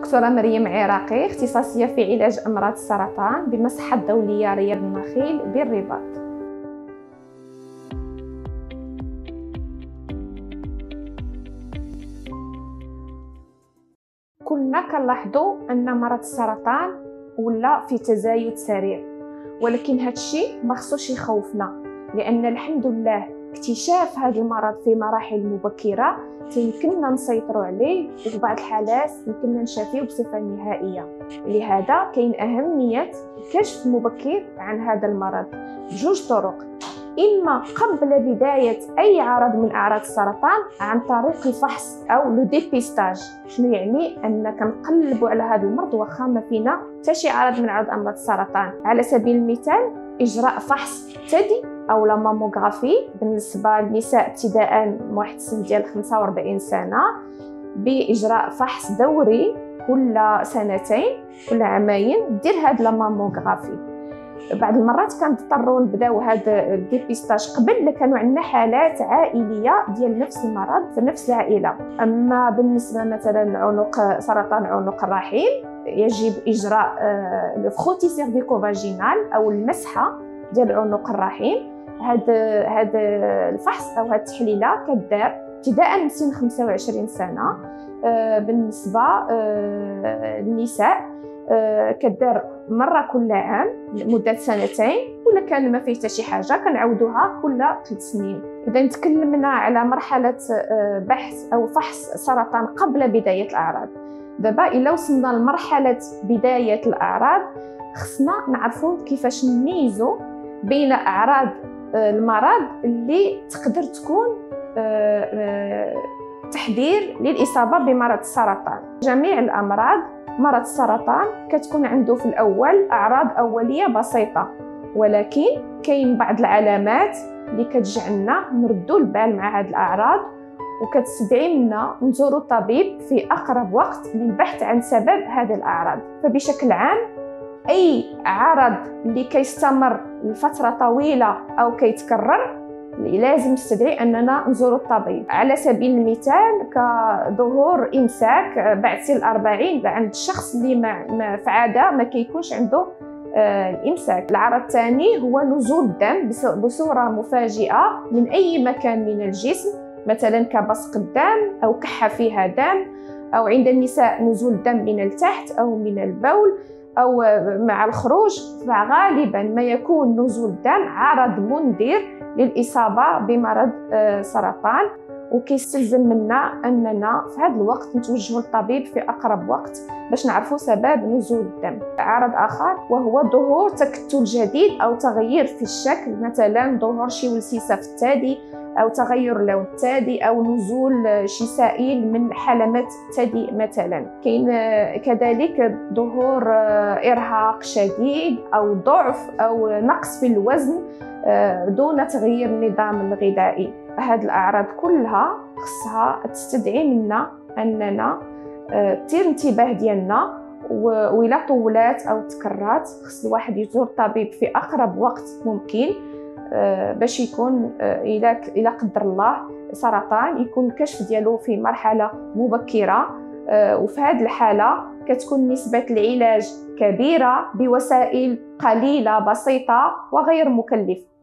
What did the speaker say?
دكتورة مريم عراقي، اختصاصية في علاج أمراض السرطان بمصحة الدولية رياض النخيل بالرباط. كلنا كنلاحظوا أن مرض السرطان ولا في تزايد سريع، ولكن هذا الشيء ما خصوش يخوفنا، لأن الحمد لله اكتشاف هذا المرض في مراحل مبكرة يمكننا نسيطروا عليه، وفي بعض الحالات يمكننا نشافيه بصفة نهائية. لهذا كاين أهمية الكشف المبكر عن هذا المرض بجوج طرق: إما قبل بداية أي عرض من أعراض السرطان عن طريق الفحص أو لو ديبيستاج. شنو يعني؟ أن كنقلبوا على هذا المرض واخا ما فينا حتى شي عرض من أعراض أمراض السرطان. على سبيل المثال إجراء فحص ثدي أو لا ماموغرافي بالنسبة للنساء ابتداء من واحد السن ديال 45 سنة، بإجراء فحص دوري كل سنتين كل عامين دير هاد لا ماموغرافي. بعض المرات كنضطروا نبداو هذا الديبيستاج قبل الا كانوا عندنا حالات عائليه ديال نفس المرض في نفس العائله. اما بالنسبه مثلا سرطان عنق الرحم، يجب اجراء الفخوتي سيرفيكو فاجينال او المسحه ديال عنق الرحم. هذا الفحص او هذه التحليله كدار ابتداء من سن 25 سنه. بالنسبه للنساء كدار مره كل عام لمده سنتين، ولا كان ما فيه حتى شي حاجه كنعاودوها كل 3 سنين. اذا تكلمنا على مرحله بحث او فحص سرطان قبل بدايه الاعراض. دابا الا وصلنا لمرحله بدايه الاعراض، خصنا نعرفوا كيفاش نميزوا بين اعراض المرض اللي تقدر تكون تحذير للاصابه بمرض السرطان. جميع الامراض مرض السرطان كتكون عنده في الأول أعراض أولية بسيطة، ولكن كاين بعض العلامات اللي كتجعلنا نردوا البال مع هذه الأعراض، وكتستدعي منا نزوروا الطبيب في أقرب وقت للبحث عن سبب هذه الأعراض. فبشكل عام أي عرض اللي كيستمر لفترة طويلة أو كيتكرر لازم نستدعي أننا نزور الطبيب. على سبيل المثال كظهور إمساك بعد سن 40 عند الشخص اللي في عادة ما كيكونش عنده الإمساك. العرض الثاني هو نزول الدم بصورة مفاجئة من أي مكان من الجسم، مثلا كبصق الدم أو كحة فيها دم، أو عند النساء نزول دم من التحت أو من البول أو مع الخروج. فغالبا ما يكون نزول الدم عرض منذر للإصابة بمرض سرطان، وكيستلزم منا أننا في هذا الوقت نتوجهوا للطبيب في أقرب وقت باش نعرفوا سبب نزول الدم. عرض آخر وهو ظهور تكتل جديد أو تغيير في الشكل، مثلا ظهور شي ولسيسة في الثدي أو تغير لون الثدي أو نزول شي سائل من حلمة الثدي مثلا. كاين كذلك ظهور إرهاق شديد أو ضعف أو نقص في الوزن دون تغيير النظام الغذائي. هذه الأعراض كلها خصها تستدعي منا أننا تثير الانتباه ديالنا، وإلا طولات أو تكررات خص الواحد يزور الطبيب في أقرب وقت ممكن باش يكون إلى قدر الله سرطان يكون الكشف ديالو في مرحلة مبكرة. وفي هذه الحالة كتكون نسبة العلاج كبيرة بوسائل قليلة بسيطة وغير مكلفة.